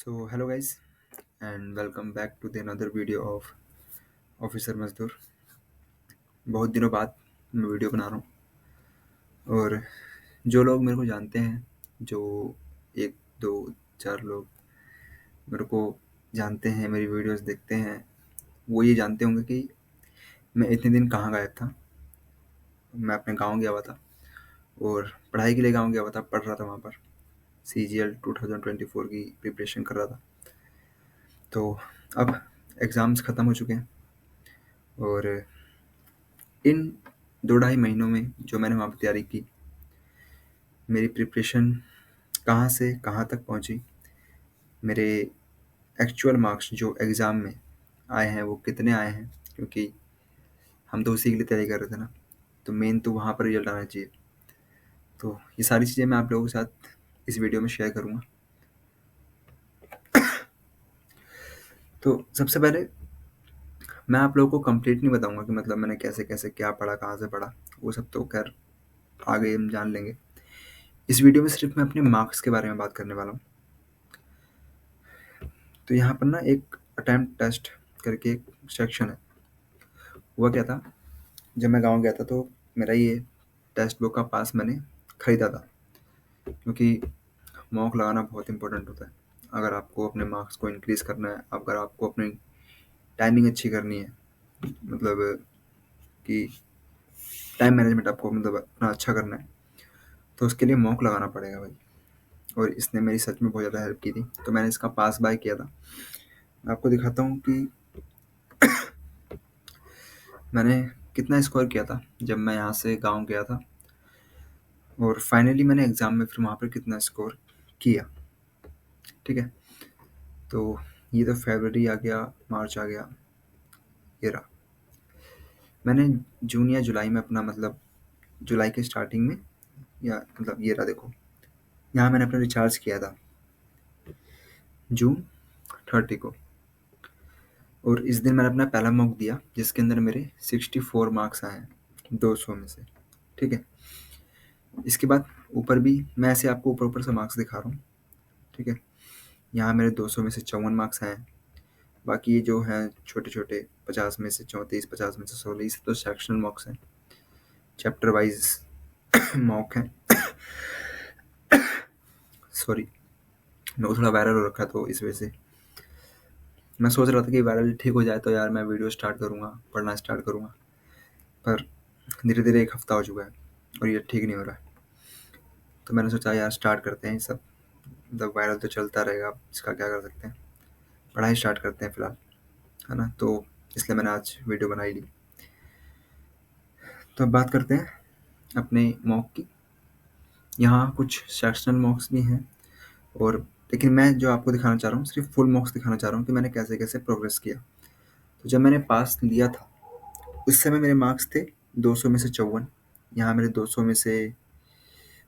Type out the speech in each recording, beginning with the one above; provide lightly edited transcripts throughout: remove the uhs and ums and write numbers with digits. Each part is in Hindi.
So hello guys and welcome back to the another video of officer मजदूर। बहुत दिनों बाद मैं वीडियो बना रहा हूँ और जो लोग मेरे को जानते हैं, जो एक दो चार लोग मेरे को जानते हैं, मेरी वीडियोस देखते हैं, वो ये जानते होंगे कि मैं इतने दिन कहाँ गायब था। मैं अपने गांव गया हुआ था और पढ़ाई के लिए गांव गया हुआ था, पढ़ रहा था वहाँ पर। CGL 2024 की प्रिपरेशन कर रहा था। तो अब एग्ज़ाम्स ख़त्म हो चुके हैं और इन 2 ढाई महीनों में जो मैंने वहाँ पर तैयारी की, मेरी प्रिपरेशन कहाँ से कहाँ तक पहुँची, मेरे एक्चुअल मार्क्स जो एग्ज़ाम में आए हैं वो कितने आए हैं, क्योंकि हम तो उसी के लिए तैयारी कर रहे थे ना। तो मेन तो वहाँ पर रिजल्ट आना चाहिए। तो ये सारी चीज़ें मैं आप लोगों के साथ इस वीडियो में शेयर करूँगा। तो सबसे पहले मैं आप लोगों को कंप्लीट नहीं बताऊँगा कि मतलब मैंने कैसे कैसे क्या पढ़ा, कहाँ से पढ़ा, वो सब तो खैर आगे हम जान लेंगे। इस वीडियो में सिर्फ मैं अपने मार्क्स के बारे में बात करने वाला हूँ। तो यहाँ पर ना एक अटेम्प्ट टेस्ट करके एक सेक्शन है। हुआ क्या था, जब मैं गाँव गया था तो मेरा ये टेक्स्ट बुक का पास मैंने खरीदा था, क्योंकि मॉक लगाना बहुत इंपॉर्टेंट होता है। अगर आपको अपने मार्क्स को इंक्रीज़ करना है, अगर आपको अपनी टाइमिंग अच्छी करनी है, मतलब कि टाइम मैनेजमेंट आपको मतलब अपना अच्छा करना है, तो उसके लिए मॉक लगाना पड़ेगा भाई। और इसने मेरी सच में बहुत ज़्यादा हेल्प की थी। तो मैंने इसका पास बाय किया था। मैं आपको दिखाता हूँ कि मैंने कितना स्कोर किया था जब मैं यहाँ से गाँव गया था, और फाइनली मैंने एग्ज़ाम में फिर वहाँ पर कितना स्कोर किया। ठीक है, तो ये तो फरवरी आ गया, मार्च आ गया, ये रहा। मैंने जून या जुलाई में अपना मतलब जुलाई के स्टार्टिंग में, या मतलब ये रहा देखो, यहाँ मैंने अपना रिचार्ज किया था जून 30 को। और इस दिन मैंने अपना पहला मॉक दिया जिसके अंदर मेरे 64 मार्क्स आए हैं 200 में से। ठीक है, इसके बाद ऊपर भी मैं ऐसे आपको ऊपर ऊपर से मार्क्स दिखा रहा हूँ। ठीक है, यहाँ मेरे 200 में से 54 मार्क्स आए हैं। बाकी ये जो हैं छोटे छोटे 50 में से 34, 50 में से 16, ये सब तो सेक्शनल मार्क्स हैं, चैप्टर वाइज मॉक हैं। सॉरी, मेरे को थोड़ा वायरल हो रखा, तो इस वजह से मैं सोच रहा था कि वायरल ठीक हो जाए तो यार मैं वीडियो स्टार्ट करूँगा, पढ़ना स्टार्ट करूँगा। पर धीरे धीरे 1 हफ्ता हो चुका है और ये ठीक नहीं हो रहा है। तो मैंने सोचा यार स्टार्ट करते हैं ये सब, मतलब वायरल तो चलता रहेगा, इसका क्या कर सकते हैं, पढ़ाई स्टार्ट करते हैं फिलहाल, है ना। तो इसलिए मैंने आज वीडियो बनाई ली। तो अब बात करते हैं अपने मॉक की। यहाँ कुछ सेक्शनल मॉक्स भी हैं, और लेकिन मैं जो आपको दिखाना चाह रहा हूँ सिर्फ फुल मॉक्स दिखाना चाह रहा हूँ कि मैंने कैसे कैसे प्रोग्रेस किया। तो जब मैंने पास लिया था उस समय मेरे मार्क्स थे 200 में से 54। यहाँ मेरे 200 में से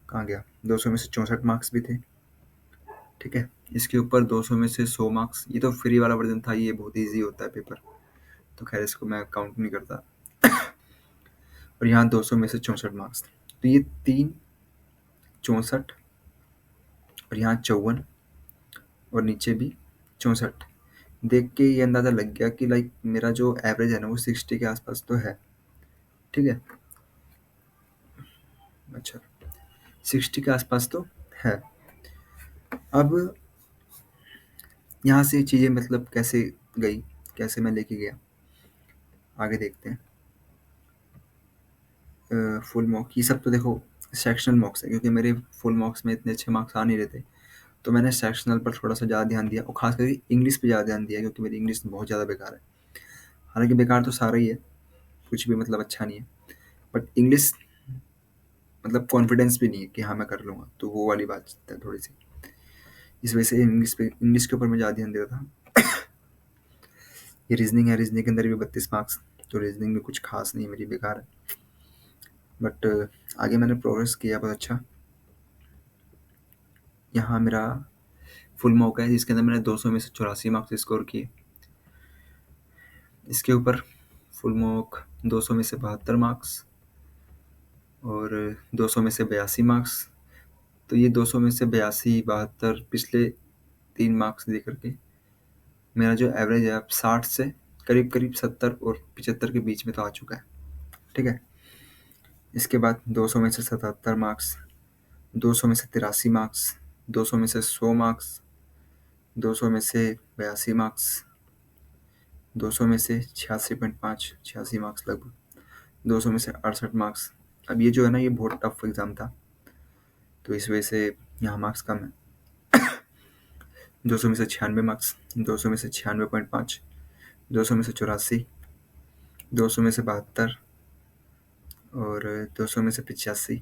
कहाँ गया, 200 में से 64 मार्क्स भी थे। ठीक है, इसके ऊपर 200 में से 100 मार्क्स, ये तो फ्री वाला वर्जन था, ये बहुत ईजी होता है पेपर, तो खैर इसको मैं काउंट नहीं करता। और यहाँ 200 में से 64 मार्क्स थे। तो ये 3 64 और यहाँ 54 और नीचे भी 64, देख के ये अंदाज़ा लग गया कि लाइक मेरा जो एवरेज है ना वो 60 के आसपास तो है। ठीक है, अच्छा 60 के आसपास तो है। अब यहाँ से चीज़ें मतलब कैसे गई, कैसे मैं लेके गया, आगे देखते हैं। फुल मॉक ये सब तो देखो सेक्शनल मॉक्स है, क्योंकि मेरे फुल मॉक्स में इतने अच्छे मार्क्स आ नहीं रहे थे, तो मैंने सेक्शनल पर थोड़ा सा ज़्यादा ध्यान दिया, और खास करके इंग्लिश पे ज़्यादा ध्यान दिया, क्योंकि मेरी इंग्लिश बहुत ज़्यादा बेकार है। हालांकि बेकार तो सारा ही है, कुछ भी मतलब अच्छा नहीं है, बट इंग्लिश मतलब कॉन्फिडेंस भी नहीं है कि हाँ मैं कर लूँगा, तो वो वाली बात है थोड़ी सी। इस वजह से इंग्लिश के ऊपर मैं ज़्यादा ध्यान दे रहा था। ये रीजनिंग है, रीजनिंग के अंदर भी 32 मार्क्स, तो रीजनिंग में कुछ खास नहीं, मेरी बेकार है। बट आगे मैंने प्रोग्रेस किया बहुत अच्छा। यहाँ मेरा फुल मॉक है जिसके अंदर मैंने 200 में से 84 मार्क्स स्कोर किए। इसके ऊपर फुल मॉक 200 में से 72 मार्क्स और 200 में से 82 मार्क्स। तो ये 200 में से 82, 72 पिछले 3 मार्क्स दे करके मेरा जो एवरेज है अब 60 से करीब करीब 70 और 75 के बीच में तो आ चुका है। ठीक है, इसके बाद 200 में से 77 मार्क्स, 200 में से 83 मार्क्स, 200 में से 100 मार्क्स, 200 में से 82 मार्क्स, 200 में से 86.5 86 मार्क्स लगभग, 200 में से 68 मार्क्स। अब ये जो है ना, ये बहुत टफ एग्ज़ाम था, तो इस वजह से यहाँ मार्क्स कम है। 200 में से 96 मार्क्स, 200 में से 96.5, 200 में से 84, 200 में से 72 और 200 में से 85,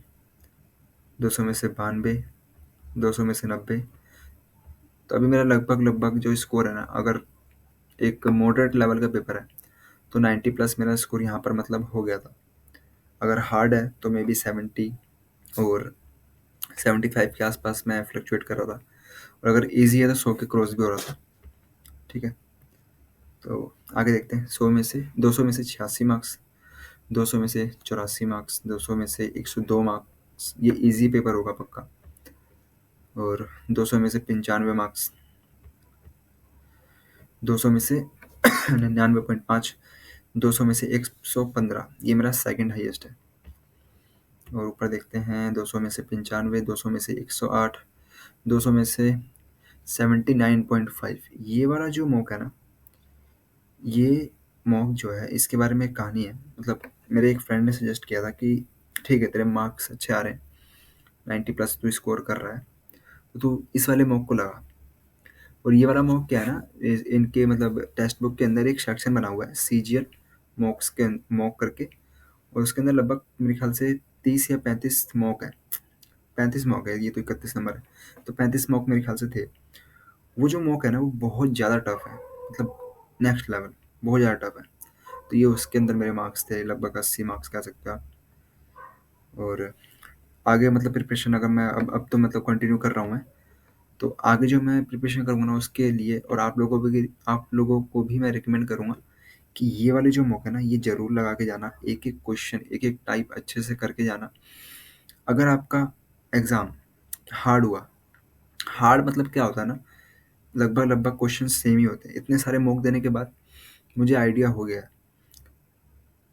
200 में से 92, 200 में से 90। तो अभी मेरा लगभग जो स्कोर है ना, अगर एक मॉडरेट लेवल का पेपर है तो 90 प्लस मेरा स्कोर यहाँ पर मतलब हो गया था। अगर हार्ड है तो मे बी 70 और 75 के आसपास मैं फ्लक्चुएट कर रहा था, और अगर इजी है तो 100 के क्रॉस भी हो रहा था। ठीक है, तो आगे देखते हैं। 200 में से 86 मार्क्स, 200 में से 84 मार्क्स, 200 में से 102 मार्क्स, ये इजी पेपर होगा पक्का, और 200 में से 95 मार्क्स, 200 में से 99.5, 200 में से 115, ये मेरा सेकंड हाईएस्ट है। और ऊपर देखते हैं 200 में से 95, 200 में से 108, 200 में से 79.5। ये वाला जो मॉक है ना, ये मॉक जो है इसके बारे में एक कहानी है। मतलब मेरे एक फ्रेंड ने सजेस्ट किया था कि ठीक है, तेरे मार्क्स अच्छे आ रहे हैं, 90 प्लस तू स्कोर कर रहा है, तो तू इस वाले मॉक को लगा। और ये वाला मॉक क्या है ना, इनके मतलब टेक्स्ट बुक के अंदर एक सेक्शन बना हुआ है CGL मॉक्स के मॉक करके, और उसके अंदर लगभग मेरे ख्याल से 30 या 35 मॉक है। 35 मॉक है, ये तो 31 नंबर है, तो 35 मॉक मेरे ख्याल से थे। वो जो मॉक है ना, वो बहुत ज़्यादा टफ है, मतलब नेक्स्ट लेवल, बहुत ज़्यादा टफ है। तो ये उसके अंदर मेरे मार्क्स थे लगभग 80 मार्क्स कह सकते हो आप। और आगे मतलब प्रिपरेशन अगर मैं अब तो मतलब कंटिन्यू कर रहा हूँ मैं, तो आगे जो मैं प्रिपरेशन करूँगा ना उसके लिए, और आप लोगों को भी मैं रिकमेंड करूँगा कि ये वाले जो मौके ना, ये ज़रूर लगा के जाना, एक एक क्वेश्चन एक एक टाइप अच्छे से करके जाना। अगर आपका एग्ज़ाम हार्ड हुआ, हार्ड मतलब क्या होता है ना, लगभग क्वेश्चन सेम ही होते हैं। इतने सारे मॉक देने के बाद मुझे आइडिया हो गया,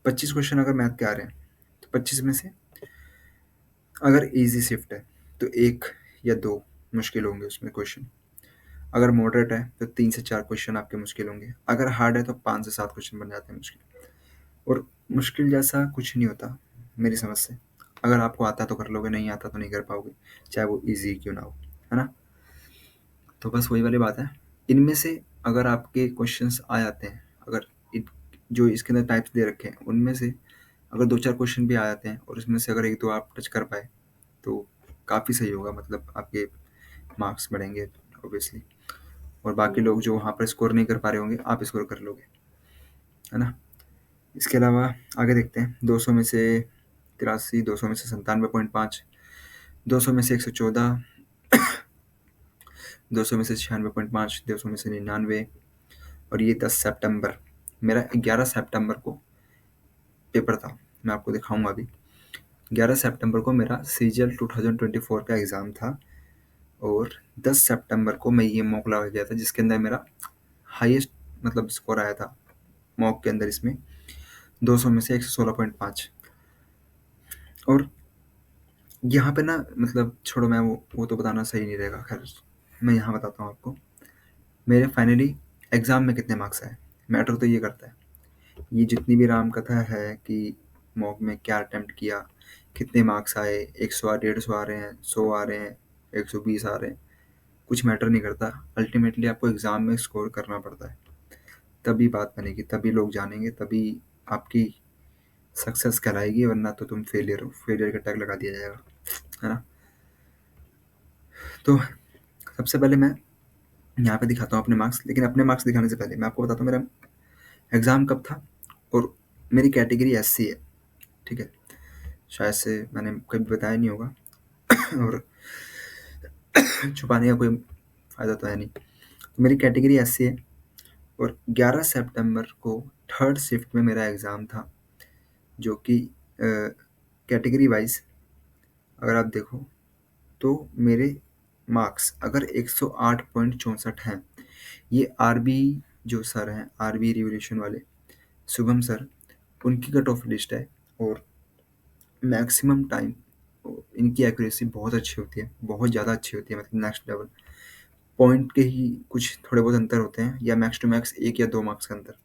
25 क्वेश्चन अगर मैथ के आ रहे हैं तो 25 में से अगर इजी शिफ्ट है तो 1 या 2 मुश्किल होंगे उसमें क्वेश्चन। अगर मॉडरेट है तो 3 से 4 क्वेश्चन आपके मुश्किल होंगे। अगर हार्ड है तो 5 से 7 क्वेश्चन बन जाते हैं मुश्किल। और मुश्किल जैसा कुछ नहीं होता मेरी समझ से। अगर आपको आता तो कर लोगे, नहीं आता तो नहीं कर पाओगे, चाहे वो ईजी क्यों ना हो, है ना। तो बस वही वाली बात है। इनमें से अगर आपके क्वेश्चंस आ जाते हैं, अगर जो इसके अंदर टाइप्स दे रखे हैं उनमें से अगर 2-4 क्वेश्चन भी आ जाते हैं, और उसमें से अगर 1-2 आप टच कर पाए तो काफ़ी सही होगा, मतलब आपके मार्क्स बढ़ेंगे ऑब्वियसली। और बाकी लोग जो वहाँ पर स्कोर नहीं कर पा रहे होंगे, आप स्कोर कर लोगे, है ना। इसके अलावा आगे देखते हैं। 200 में से 83, 200 में से 97.5, 200 में से 114, 200 में से 96.5, 200 में से 99। और ये 10 सितंबर, मेरा 11 सितंबर को पेपर था, मैं आपको दिखाऊंगा अभी। 11 सितंबर को मेरा CGL 2024 का एग्ज़ाम था, और 10 सितंबर को मैं ये मॉक लगा गया था, जिसके अंदर मेरा हाईएस्ट मतलब स्कोर आया था मॉक के अंदर, इसमें 200 में से 116.5। और यहाँ पे ना मतलब छोड़ो, मैं वो तो बताना सही नहीं रहेगा, खैर मैं यहाँ बताता हूँ आपको। मेरे फाइनली एग्ज़ाम में कितने मार्क्स आए, मैटर तो ये करता है। ये जितनी भी राम कथा है कि मॉक में क्या अटेम्प्ट किया, कितने मार्क्स आए, 100 150 आ रहे हैं, 100 आ रहे हैं, 120 आ रहे हैं, कुछ मैटर नहीं करता। अल्टीमेटली आपको एग्ज़ाम में स्कोर करना पड़ता है, तभी बात बनेगी, तभी लोग जानेंगे, तभी आपकी सक्सेस कहलाएगी, वरना तो तुम फेलियर हो, फेलियर का टैग लगा दिया जाएगा, है ना। तो सबसे पहले मैं यहाँ पे दिखाता हूँ अपने मार्क्स, लेकिन अपने मार्क्स दिखाने से पहले मैं आपको बताता हूँ मेरा एग्ज़ाम कब था। और मेरी कैटेगरी SC है, ठीक है, शायद से मैंने कभी बताया नहीं होगा, और छुपाने का कोई फ़ायदा तो है नहीं। तो मेरी कैटेगरी SC है, और 11 सितंबर को थर्ड शिफ्ट में मेरा एग्ज़ाम था, जो कि कैटेगरी वाइज अगर आप देखो तो मेरे मार्क्स अगर 108.64 हैं, ये आरबी जो सर हैं, आरबी रिवोल्यूशन वाले शुभम सर, उनकी कट ऑफ लिस्ट है। और मैक्सिमम टाइम इनकी एक्यूरेसी बहुत अच्छी होती है, बहुत ज़्यादा अच्छी होती है, मतलब नेक्स्ट लेवल। पॉइंट के ही कुछ थोड़े बहुत अंतर होते हैं, या मैक्स टू मैक्स 1 या 2 मार्क्स का अंतर,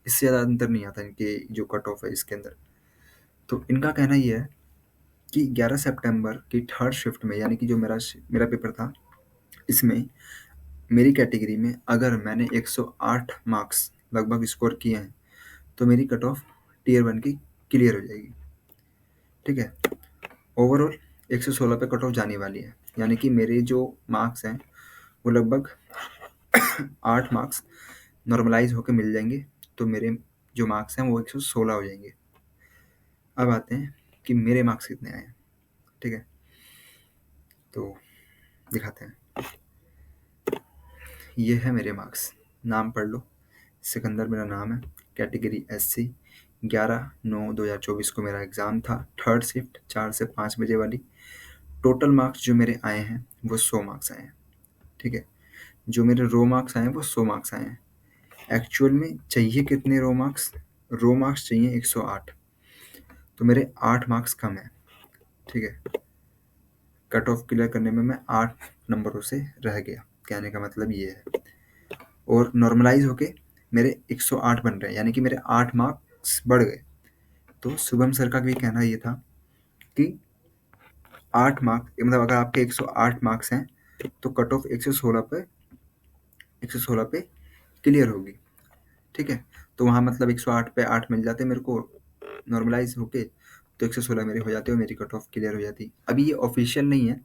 इससे ज़्यादा अंतर नहीं आता इनके जो कट ऑफ है इसके अंदर। तो इनका कहना ये है कि 11 सितंबर की थर्ड शिफ्ट में, यानी कि जो मेरा पेपर था, इसमें मेरी कैटेगरी में अगर मैंने 108 मार्क्स लगभग स्कोर किए हैं तो मेरी कट ऑफ टीयर 1 की क्लियर हो जाएगी। ठीक है, ओवरऑल 116 पे कट ऑफ जाने वाली है, यानी कि मेरे जो मार्क्स हैं वो लगभग 8 मार्क्स नॉर्मलाइज होकर मिल जाएंगे, तो मेरे जो मार्क्स हैं वो 116 हो जाएंगे। अब आते हैं कि मेरे मार्क्स कितने आए हैं। ठीक है, तो दिखाते हैं। ये है मेरे मार्क्स, नाम पढ़ लो। सिकंदर मेरा नाम है, कैटेगरी SC। 11/9/2024 को मेरा एग्ज़ाम था, थर्ड शिफ्ट 4 से 5 बजे वाली। टोटल मार्क्स जो मेरे आए हैं वो 100 मार्क्स आए हैं। ठीक है, जो मेरे रो मार्क्स आए हैं वो 100 मार्क्स आए हैं। एक्चुअल में चाहिए कितने रो मार्क्स? रो मार्क्स चाहिए 108, तो मेरे 8 मार्क्स कम है। ठीक है, कट ऑफ क्लियर करने में मैं 8 नंबरों से रह गया, कहने का मतलब ये है। और नॉर्मलाइज होके मेरे 108 बन रहे हैं, यानी कि मेरे 8 मार्क्स बढ़ गए। तो शुभम सर का भी कहना ये था कि 8 मार्क्स, मतलब अगर आपके 108 मार्क्स हैं तो कट ऑफ 116 पे क्लियर होगी। ठीक है, तो वहाँ मतलब 108 पे 8 मिल जाते मेरे को नॉर्मलाइज होके, तो 116 मेरे हो जाते और मेरी कट ऑफ क्लियर हो जाती। अभी ये ऑफिशियल नहीं है,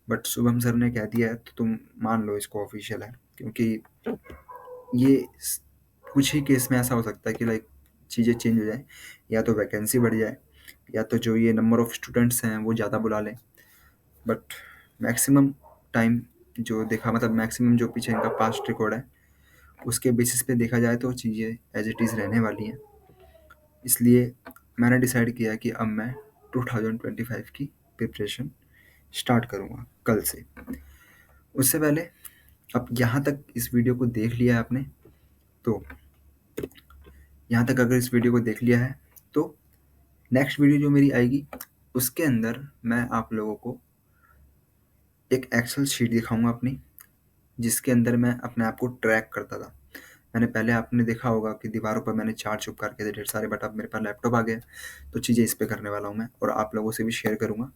बट शुभम सर ने कह दिया है तो तुम मान लो इसको ऑफिशियल है, क्योंकि ये कुछ ही केस में ऐसा हो सकता है कि लाइक चीज़ें चेंज हो जाए, या तो वैकेंसी बढ़ जाए, या तो जो ये नंबर ऑफ स्टूडेंट्स हैं वो ज़्यादा बुला लें। बट मैक्सिमम टाइम जो देखा, मतलब मैक्सिमम जो पीछे इनका पास्ट रिकॉर्ड है उसके बेसिस पे देखा जाए तो चीज़ें एज इट इज़ रहने वाली हैं। इसलिए मैंने डिसाइड किया कि अब मैं 2025 की प्रिपरेशन स्टार्ट करूँगा कल से। उससे पहले, अब यहाँ तक इस वीडियो को देख लिया है आपने, तो यहाँ तक अगर इस वीडियो को देख लिया है तो नेक्स्ट वीडियो जो मेरी आएगी उसके अंदर मैं आप लोगों को एक एक्सेल शीट दिखाऊंगा अपनी, जिसके अंदर मैं अपने आप को ट्रैक करता था। मैंने पहले, आपने देखा होगा कि दीवारों पर मैंने चार्ट चिपका के थे ढेर सारे, बट अब मेरे पास लैपटॉप आ गया, तो चीज़ें इस पे करने वाला हूँ मैं, और आप लोगों से भी शेयर करूँगा।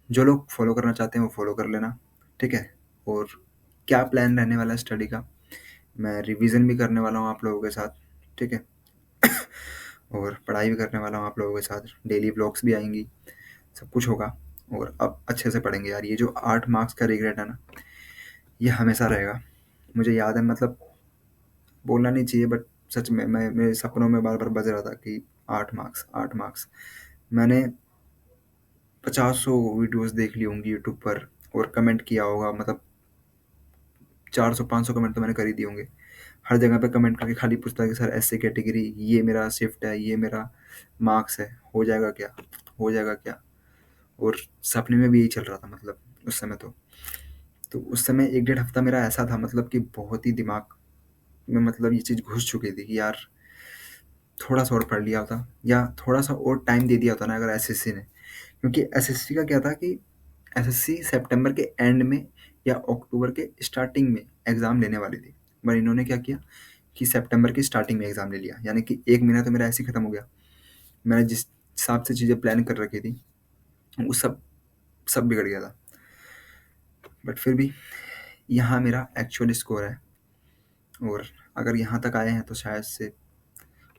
जो लोग फॉलो करना चाहते हैं वो फॉलो कर लेना। ठीक है, और क्या प्लान रहने वाला है स्टडी का, मैं रिवीजन भी करने वाला हूँ आप लोगों के साथ। ठीक है, और पढ़ाई भी करने वाला हूँ आप लोगों के साथ, डेली व्लॉग्स भी आएंगी, सब कुछ होगा। और अब अच्छे से पढ़ेंगे यार। ये जो 8 मार्क्स का रिग्रेट है ना, ये हमेशा रहेगा। मुझे याद है, मतलब बोलना नहीं चाहिए, बट सच में मैं मेरे सपनों में बार बार बज रहा था कि 8 मार्क्स, 8 मार्क्स। मैंने 50 वीडियोस देख ली होंगी यूट्यूब पर, और कमेंट किया होगा, मतलब 400-500 कमेंट तो मैंने कर ही दिए होंगे। हर जगह पे कमेंट करके खाली पूछता है कि सर ऐसे कैटेगरी, ये मेरा शिफ्ट है, ये मेरा मार्क्स है, हो जाएगा क्या, हो जाएगा क्या। और सपने में भी यही चल रहा था, मतलब उस समय तो उस समय 1 डेढ़ हफ्ता मेरा ऐसा था, मतलब कि बहुत ही दिमाग में, मतलब ये चीज़ घुस चुकी थी कि यार थोड़ा सा और पढ़ लिया होता, या थोड़ा सा और टाइम दे दिया होता ना अगर एसएससी ने। क्योंकि एसएससी का क्या था कि एसएससी सितंबर के एंड में या अक्टूबर के स्टार्टिंग में एग्ज़ाम लेने वाली थी, पर इन्होंने क्या किया कि सितंबर की स्टार्टिंग में एग्ज़ाम ले लिया, यानी कि 1 महीना तो मेरा ऐसे ही ख़त्म हो गया। मैंने जिस हिसाब से चीज़ें प्लान कर रखी थी वो सब बिगड़ गया था। बट फिर भी यहाँ मेरा एक्चुअल स्कोर है, और अगर यहाँ तक आए हैं तो शायद से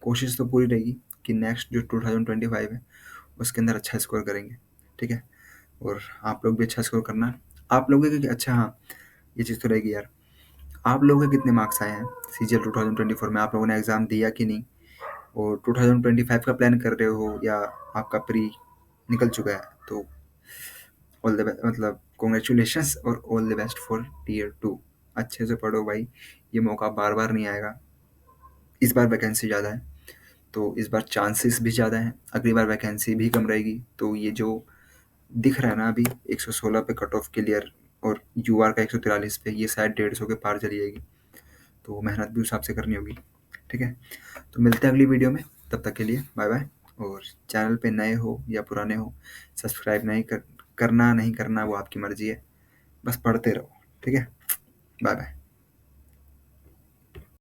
कोशिश तो पूरी रहेगी कि नेक्स्ट जो 2025 है उसके अंदर अच्छा स्कोर करेंगे। ठीक है, और आप लोग भी अच्छा स्कोर करना। आप लोगों के, अच्छा हाँ, ये चीज़ तो रहेगी यार, आप लोगों के कितने मार्क्स आए हैं सीजीएल 2024 में? आप लोगों ने एग्ज़ाम दिया कि नहीं? और 2025 का प्लान कर रहे हो, या आपका प्री निकल चुका है? तो ऑल द बेस्ट, मतलब कॉन्ग्रेचुलेशंस और all the best for tier 2। अच्छे से पढ़ो भाई, ये मौका बार बार नहीं आएगा। इस बार वैकेंसी ज़्यादा है तो इस बार चांसेस भी ज़्यादा हैं, अगली बार वैकेंसी भी कम रहेगी। तो ये जो दिख रहा है ना अभी 116 पे कट ऑफ क्लियर और UR का 143 पे, ये शायद 150 के पार चली जाएगी, तो मेहनत भी उस हिसाब से करनी होगी। ठीक है, तो मिलते हैं अगली वीडियो में, तब तक के लिए बाय बाय। और चैनल पे नए हो या पुराने हो, सब्सक्राइब करना नहीं करना वो आपकी मर्जी है, बस पढ़ते रहो। ठीक है, बाय बाय।